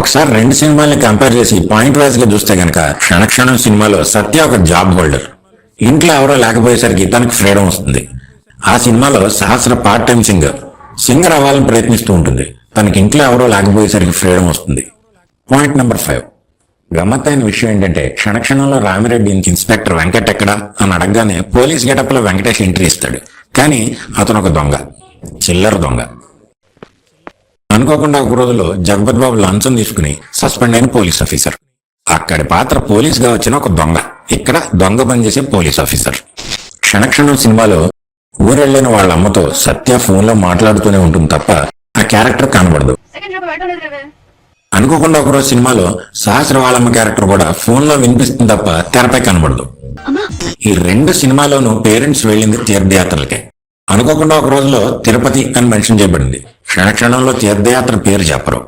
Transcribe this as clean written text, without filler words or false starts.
ఒకసారి రెండు సినిమాల్ని కంపేర్ చేసి పాయింట్ వైజ్ గా చూస్తే గనక క్షణక్షణం సినిమాలో సత్య ఒక జాబ్ హోల్డర్. ఇంట్లో ఎవరో లేకపోయేసరికి తనకు ఫ్రీడమ్ వస్తుంది. ఆ సినిమాలో సహస్ర పార్ట్ టైం సింగర్ అవ్వాలని ప్రయత్నిస్తూ ఉంటుంది. తనకి ఇంట్లో ఎవరో లేకపోయేసరికి ఫ్రీడమ్ వస్తుంది. Point number 5. గమ్మత్తైన విషయం ఏంటంటే క్షణక్షణంలో రామిరెడ్డి ఇన్స్పెక్టర్ వెంకట్ ఎక్కడా అని అడగగానే పోలీస్ గెటప్ లో వెంకటేష్ ఎంట్రీ ఇస్తాడు. కానీ అతను ఒక దొంగ, చిల్లర దొంగ. అనుకోకుండా ఒక రోజులో జగపతి బాబు లంచం తీసుకుని సస్పెండ్ అయిన పోలీస్ ఆఫీసర్. అక్కడి పాత్ర పోలీస్ గా వచ్చిన ఒక దొంగ, ఇక్కడ దొంగ పనిచేసే పోలీస్ ఆఫీసర్. క్షణక్షణం సినిమాలో ఊరెళ్ళిన వాళ్ళ అమ్మతో సత్య ఫోన్ లో మాట్లాడుతూనే ఉంటుంది తప్ప ఆ క్యారెక్టర్ కనబడదు. అనుకోకుండా ఒకరోజు సినిమాలో సహస్ర వాళ్ళమ్మ క్యారెక్టర్ కూడా ఫోన్ లో వినిపిస్తుంది తప్ప తెరపై కనబడదు. ఈ రెండు సినిమాలోనూ పేరెంట్స్ వెళ్ళింది తీర్థయాత్రలకే. అనుకోకుండా ఒక రోజులో తిరుపతి అని మెన్షన్ చేయబడింది. క్షణక్షణంలో తీర్థయాత్ర పేరు చెప్పరు.